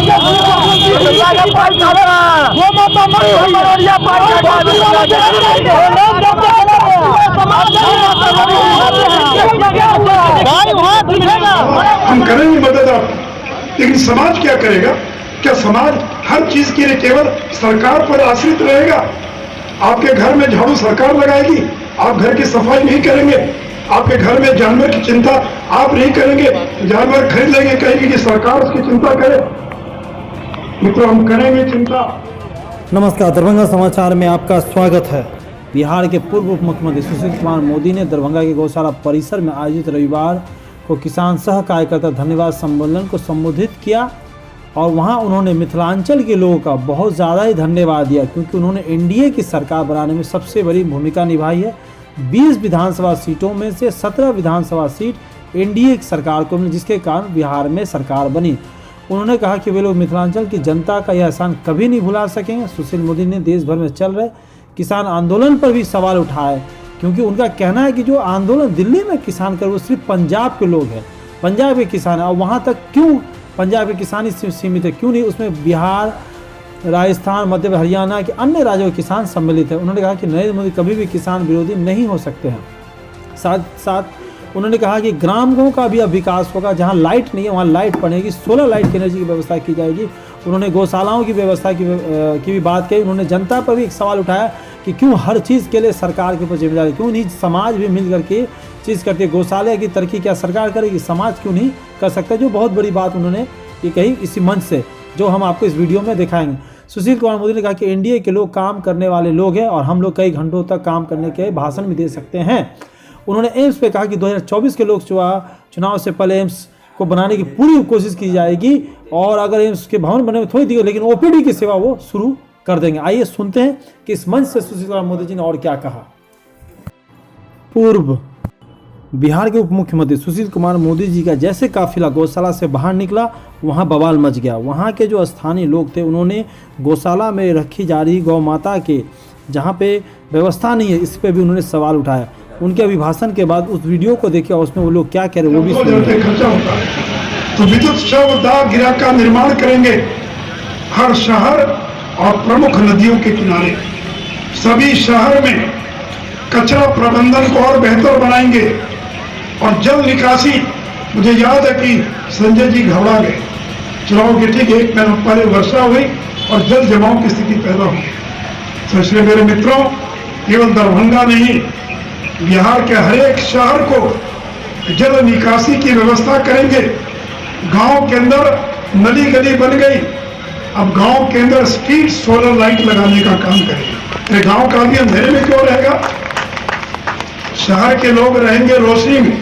हम करेंगे मदद आप, लेकिन समाज क्या करेगा? क्या समाज हर चीज के लिए केवल सरकार पर आश्रित रहेगा? आपके घर में झाड़ू सरकार लगाएगी, आप घर की सफाई नहीं करेंगे। आपके घर में जानवर की चिंता आप नहीं करेंगे, जानवर खरीद लेंगे, कहेंगे कि सरकार उसकी चिंता करे। मित्रों, हम करेंगे चिंता। नमस्कार, दरभंगा समाचार में आपका स्वागत है। बिहार के पूर्व उप मुख्यमंत्री सुशील कुमार मोदी ने दरभंगा के गौशाला परिसर में आयोजित रविवार को किसान सह कार्यकर्ता धन्यवाद सम्मेलन को संबोधित किया और वहां उन्होंने मिथिलांचल के लोगों का बहुत ज़्यादा ही धन्यवाद दिया, क्योंकि उन्होंने एनडीए की सरकार बनाने में सबसे बड़ी भूमिका निभाई है। 20 विधानसभा सीटों में से 17 विधानसभा सीट एनडीए की सरकार को मिली, जिसके कारण बिहार में सरकार बनी। उन्होंने कहा कि वे लोग मिथिलांचल की जनता का यह एहसान कभी नहीं भुला सकेंगे। सुशील मोदी ने देश भर में चल रहे किसान आंदोलन पर भी सवाल उठाए, क्योंकि उनका कहना है कि जो आंदोलन दिल्ली में किसान कर वो सिर्फ पंजाब के लोग हैं, पंजाब के किसान है, और वहाँ तक क्यों पंजाब के किसान ही सीमित है, क्यों नहीं उसमें बिहार, राजस्थान, मध्य प्रदेश, हरियाणा के अन्य राज्यों के किसान सम्मिलित है। उन्होंने कहा कि नरेंद्र मोदी कभी भी किसान विरोधी नहीं हो सकते हैं। साथ साथ उन्होंने कहा कि ग्रामों का भी अब विकास होगा, जहां लाइट नहीं है वहां लाइट पड़ेगी, सोलर लाइट की एनर्जी की व्यवस्था की जाएगी। उन्होंने गौशालाओं की व्यवस्था की भी बात कही। उन्होंने जनता पर भी एक सवाल उठाया कि क्यों हर चीज़ के लिए सरकार के ऊपर जिम्मेदारी, क्यों नहीं समाज भी मिल करके चीज़ करती है। गौशाला की तरक्की क्या सरकार करेगी, समाज क्यों नहीं कर सकता? जो बहुत बड़ी बात उन्होंने ये कही इसी मंच से, जो हम आपको इस वीडियो में दिखाएंगे। सुशील कुमार मोदी ने कहा कि एनडीए के लोग काम करने वाले लोग हैं और हम लोग कई घंटों तक काम करने के भाषण भी दे सकते हैं। उन्होंने एम्स पे कहा कि 2024 के लोकसभा चुनाव से पहले एम्स को बनाने की पूरी कोशिश की जाएगी और अगर एम्स के भवन बने में थोड़ी देर, लेकिन ओपीडी की सेवा वो शुरू कर देंगे। आइए सुनते हैं कि इस मंच से सुशील कुमार मोदी जी ने और क्या कहा। पूर्व बिहार के उप मुख्यमंत्री सुशील कुमार मोदी जी का जैसे काफिला गौशाला से बाहर निकला, वहां बवाल मच गया। वहां के जो स्थानीय लोग थे, उन्होंने गौशाला में रखी जा रही गौ माता के जहां पे व्यवस्था नहीं है, इस पे भी उन्होंने सवाल उठाया। उनके अभिभाषण के बाद उस वीडियो को देखिए और उसमें वो लोग क्या कह रहे हैं वो भी खर्चा होता है। तो विद्युत शव दाह गिरा का निर्माण करेंगे हर शहर और प्रमुख नदियों के किनारे। सभी शहर में कचरा प्रबंधन को और बेहतर बनाएंगे और जल निकासी। मुझे याद है कि संजय जी घबरा गए, चुनाव के ठीक 1 महीना पहले वर्षा हुई और जल जमाव की स्थिति पैदा हुई। तो इसलिए मेरे मित्रों, केवल दरभंगा नहीं, बिहार के हर एक शहर को जल निकासी की व्यवस्था करेंगे। गांव के अंदर नली गली बन गई, अब गांव के अंदर स्ट्रीट सोलर लाइट लगाने का काम करेंगे। ये गांव का आदमी अंधेरे में क्यों रहेगा? शहर के लोग रहेंगे रोशनी में,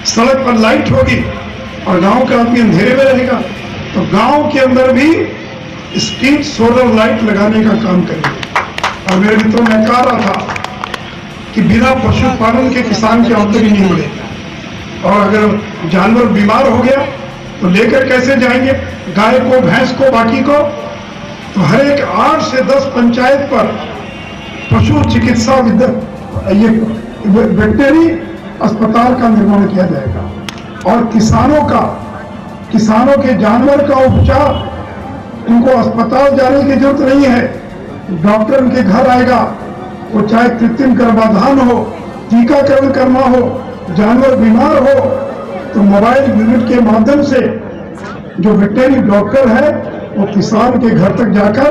सड़क पर लाइट होगी और गांव का आदमी अंधेरे में रहेगा। तो गांव के अंदर भी स्ट्रीट सोलर लाइट लगाने का काम करेंगे। और मेरे मित्रों, मैं कह रहा था कि बिना पशुपालन के किसान की आमदनी नहीं मिलेगी। और अगर जानवर बीमार हो गया तो लेकर कैसे जाएंगे गाय को, भैंस को, बाकी को? तो हर एक 8 से 10 पंचायत पर पशु चिकित्सा ये वेटनरी अस्पताल का निर्माण किया जाएगा। और किसानों के जानवर का उपचार, इनको अस्पताल जाने की जरूरत नहीं है, डॉक्टर उनके घर आएगा। वो चाहे कृत्रिम गर्भाधान हो, टीकाकरण करना हो, जानवर बीमार हो तो मोबाइल यूनिट के माध्यम से जो वेटरनरी डॉक्टर है वो किसान के घर तक जाकर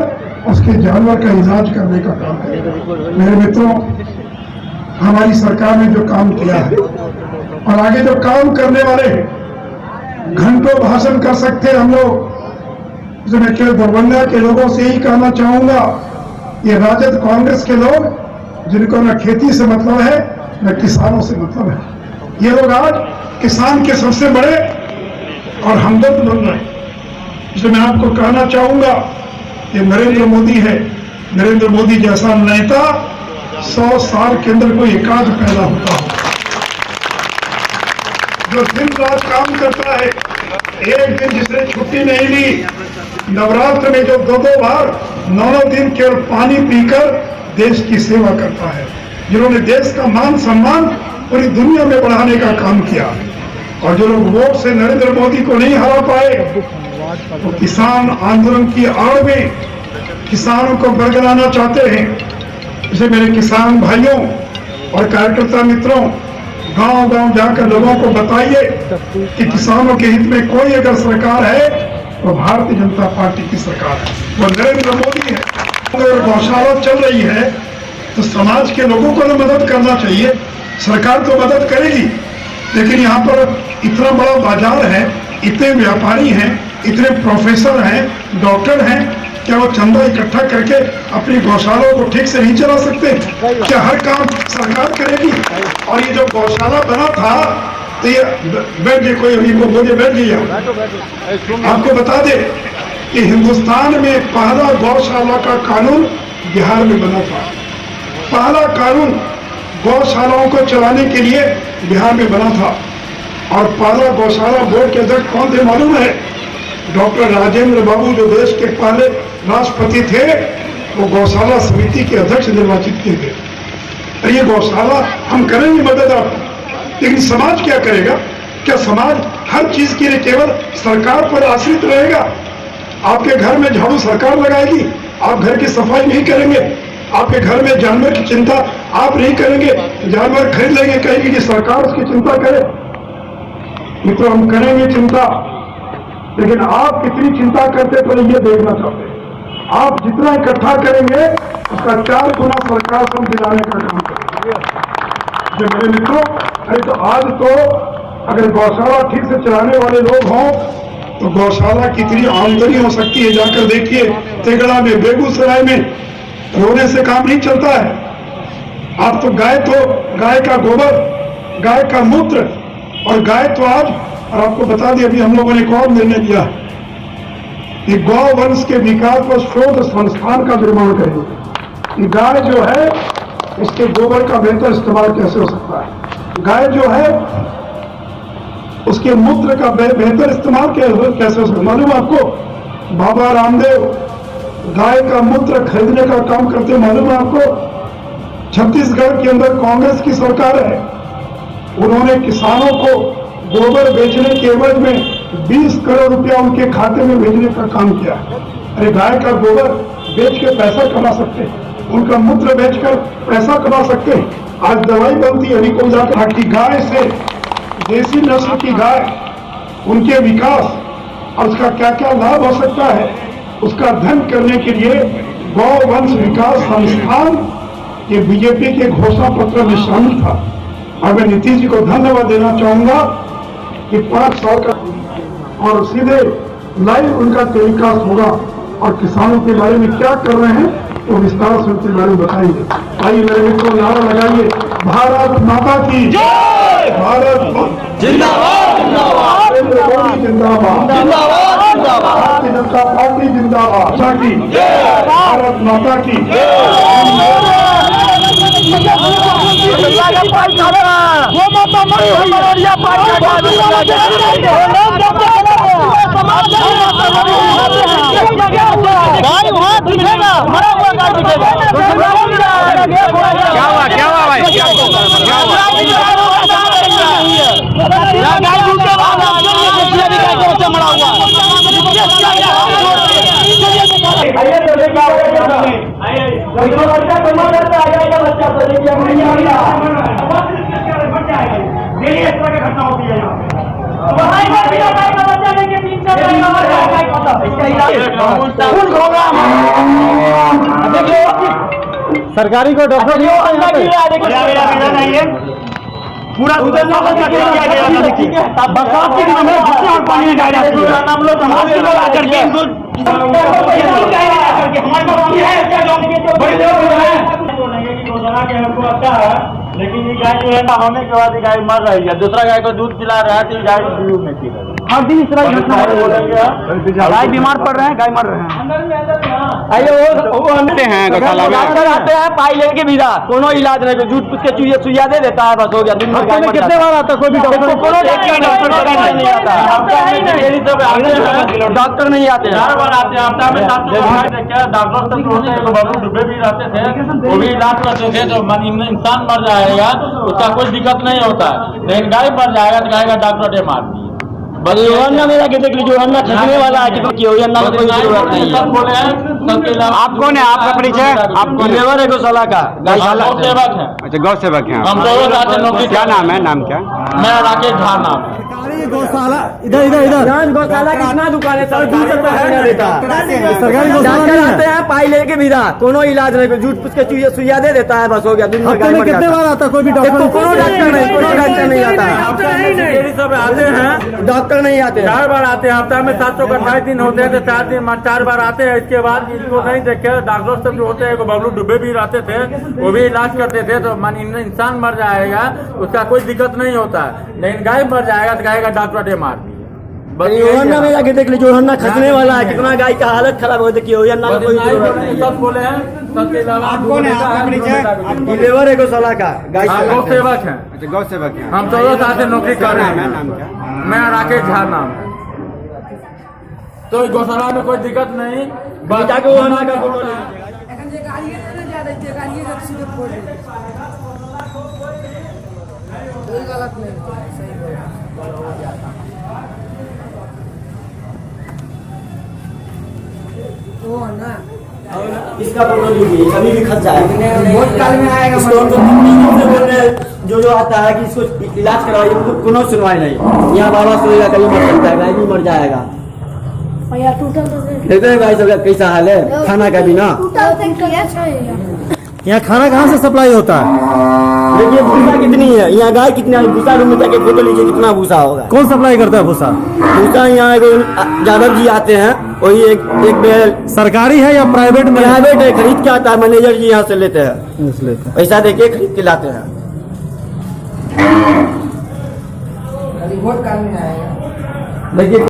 उसके जानवर का इलाज करने का काम करेगा। मेरे मित्रों, हमारी सरकार ने जो काम किया है और आगे जो काम करने वाले हैं, घंटों भाषण कर सकते हैं हम लोग। मैं केवल दरभंगा के लोगों से यही कहना चाहूंगा, ये राजद कांग्रेस के लोग जिनको न खेती से मतलब है न किसानों से मतलब है, ये लोग आज किसान के सबसे बड़े और हमदर्द बन रहे हैं। इसलिए मैं आपको कहना चाहूंगा, ये नरेंद्र मोदी है। नरेंद्र मोदी जैसा नेता 100 साल के अंदर कोई एकाध पैदा होता हो, जो दिन रात काम करता है, एक दिन जिसने छुट्टी नहीं ली, नवरात्र में जो 2-2 बार 9 दिन केवल पानी पीकर देश की सेवा करता है, जिन्होंने देश का मान सम्मान पूरी दुनिया में बढ़ाने का काम किया। और जो लोग वोट से नरेंद्र मोदी को नहीं हरा पाए, तो किसान आंदोलन की आड़ में किसानों को बरगलाना चाहते हैं। इसे मेरे किसान भाइयों और कार्यकर्ता मित्रों, गांव-गांव जाकर लोगों को बताइए कि किसानों के हित में कोई अगर सरकार है तो भारतीय जनता पार्टी की सरकार है, वो नरेंद्र मोदी है। अगर गौशाला चल रही है तो समाज के लोगों को तो मदद करना चाहिए। सरकार तो मदद करेगी, लेकिन यहाँ पर इतना बड़ा बाजार है, इतने व्यापारी हैं, इतने प्रोफेसर हैं, डॉक्टर हैं, क्या वो चंदा इकट्ठा करके अपनी गौशालाओं को ठीक से नहीं चला सकते? क्या हर काम सरकार करेगी? और ये जो गौशाला बना था तो ये बैठ गए, कोई अभी वो बोले बैठ गया। आपको बता दे कि हिंदुस्तान में पहला गौशाला का कानून बिहार में बना था। पहला कानून गौशालाओं को चलाने के लिए बिहार में बना था। और पहला गौशाला बोर्ड के अध्यक्ष कौन थे मालूम है? डॉक्टर राजेंद्र बाबू, जो देश के पहले राष्ट्रपति थे, वो गौशाला समिति के अध्यक्ष निर्वाचित किए गए। और ये गौशाला हम करेंगे मदद आपको, लेकिन समाज क्या करेगा? क्या समाज हर चीज के लिए केवल सरकार पर आश्रित रहेगा? आपके घर में झाड़ू सरकार लगाएगी, आप घर की सफाई नहीं करेंगे। आपके घर में जानवर की चिंता आप नहीं करेंगे, जानवर खरीद लेंगे, कहेंगे कि सरकार उसकी चिंता करे। मित्रों, हम करेंगे चिंता, लेकिन आप कितनी चिंता करते तो ये देखना चाहते हैं। आप जितना इकट्ठा करेंगे उसका 4 गुना सरकार से हम दिलाने का काम करेंगे। जो मेरे मित्रों, अरे तो आज तो अगर गौशाला ठीक से चलाने वाले लोग हों तो गौशाला कितनी आमदनी हो सकती है। जाकर देखिए तेगड़ा में, बेगूसराय में, रोने से काम नहीं चलता है। आप तो गाय का गोबर, गाय का मूत्र और गाय तो आज, और आपको बता दें अभी हम लोगों ने एक और निर्णय लिया है कि गौ वंश के विकास पर शोध संस्थान का निर्माण करेंगे। गाय जो है उसके गोबर का बेहतर इस्तेमाल कैसे हो सकता है, गाय जो है उसके मूत्र का बेहतर इस्तेमाल कैसे हो सकता है। मालूम आपको, बाबा रामदेव गाय का मूत्र खरीदने का काम करते, मालूम है आपको? छत्तीसगढ़ के अंदर कांग्रेस की सरकार है, उन्होंने किसानों को गोबर बेचने के एवज में 20 करोड़ रुपया उनके खाते में भेजने का काम किया। अरे गाय का गोबर बेच के पैसा कमा सकते हैं, उनका मूत्र बेचकर पैसा कमा सकते हैं। आज दवाई बनती है, अभी कोई जाकर की गाय से, देसी नस्ल की गाय, उनके विकास और उसका क्या क्या लाभ हो सकता है, उसका अध्ययन करने के लिए गौ वंश विकास संस्थान ये बीजेपी के घोषणा पत्र में शामिल था। और मैं नीतीश जी को धन्यवाद देना चाहूंगा कि 5 साल का और सीधे लाइव उनका टेलीकास्ट होगा और किसानों के बारे में क्या कर रहे हैं तो विस्तार से उनके बारे में बताएंगे। आइए मेरे मित्रों, नारा लगाइए, भारत माता की जय, भारत जिंदाबाद जिंदाबाद नरेंद्र मोदी जिंदाबाद, जिंदाबाद जिंदाबाद भारतीय जनता पार्टी जिंदाबाद, माता की जय, भारत माता की क्या हुआ भाई, क्या सरकारी को डॉक्टर पूरा बरसात के दिनों में और पानी में डाल करके अच्छा है, लेकिन ये गाय जो है ना होने के बाद गाय मर रही है, दूसरा गाय को दूध पिला रहा है तो गाय दूध में पी रही है। हर दिन इस तरह गाय बीमार पड़ रहे हैं, गाय मर रहे हैं। आइए वो आते हैं डॉक्टर आते हैं पाई लेके बिना कोनो इलाज नहीं, झूठ पूछ के सुइया दे देता है, बस हो गया। दिन में कितने बार आता है कोई भी डॉक्टर नहीं आता, डॉक्टर नहीं आते, 4 बार आते हैं हफ्ता में। डॉक्टर डूबे भी रहते थे, वो भी इलाज करते थे, तो इंसान मर जाएगा उसका कोई दिक्कत नहीं होता है, लेकिन गाय मर जाएगा तो गाय का डॉक्टर ने मार दिए। बस ये अन्ना मेरा के देख लीजिए, अन्ना खरीदने वाला है कि कोई अन्ना में कोई जरूरत नहीं है। बोले हैं आप कौन है? आपका परिचय? आप कौन है? लेबर है गौशाला का, गौशाला सेवक है। अच्छा, गौ सेवक हैं हम दोनों साथ में नौकरी। क्या नाम है? नाम क्या? मैं राकेश झा नाम है। सरकारी गौशाला इधर इधर इधर गौशाला कितना दुकान है सर, 200 रुपया देता है। सरकारी गौशाला नहीं आते है। हैं पाई लेके विदा, कोनो इलाज नहीं, झूठ पूछ के सुइया दे देता है, बस हो गया। दिन भर हफ्ते में कितने बार आता है? कोई भी डॉक्टर कोनो डॉक्टर नहीं, कोनो डॉक्टर नहीं आता है। सब आते हैं, डॉक्टर नहीं आते हैं। 4 बार आते हैं। हफ्ता में 728 दिन होते हैं, तो 4 बार आते हैं। इसके बाद इनको नहीं देखे डॉक्टर सब जो होते हैं, बबलू डुबे भी रहते थे, वो भी इलाज करते थे। तो मान इंसान मर जाएगा उसका कोई दिक्कत नहीं होता है, लेकिन गाय मर जाएगा तो गाय का डॉक्टर मार दिए। बस योहन्ना में जाके देख लीजिए, योहन्ना खसने वाला है, कितना गाय का हालत खराब हो। देखिए योहन्ना में कोई जरूरत नहीं है। सब बोले हैं, सबके अलावा आप कौन है? आपका परिचय? लेबर है गौशाला का, गाय हाँ, गौ सेवक हैं। अच्छा, गौ सेवक हैं। हम दोनों साथ में नौकरी कर रहे नाम है? हैं। नाम क्या? मैं राकेश झा नाम है। तो गौशाला में कोई दिक्कत नहीं, बस जाके योहन्ना का फोटो ले এখন যে গাড়ি এনে যা দেখছে গাড়ি সিধে পড়ে कोई गलत नहीं सही बोला वो ना इसका फोटो लीजिए, कभी भी खस जाएगा। बहुत काल में आएगा। इसको हम तो 3 दिन से बोल रहे हैं, जो आता है कि इसको इलाज करवाइए, कोनो सुनवाई नहीं। यहाँ बाबा सोएगा कभी मर सकता है, गाय भी मर जाएगा। भैया टूटल तो देखते हैं गाय सब कैसा हाल है, खाना का भी ना। टूटल तो किया चाहिए। यहाँ खाना कहाँ से सप्लाई होता है? देखिए भूसा कितनी है, यहाँ गाय कितना है, भूसा रूम में जाके फोटो लीजिए कितना भूसा होगा। कौन सप्लाई करता है भूसा? भूसा यहाँ यादव जी आते हैं, वही एक बेल सरकारी है या प्राइवेट में? प्राइवेट है, खरीद के आता है, मैनेजर जी यहाँ से लेते हैं, इसलिए पैसा देके खरीद के लाते हैं। बहुत काल में आएगा। देखिए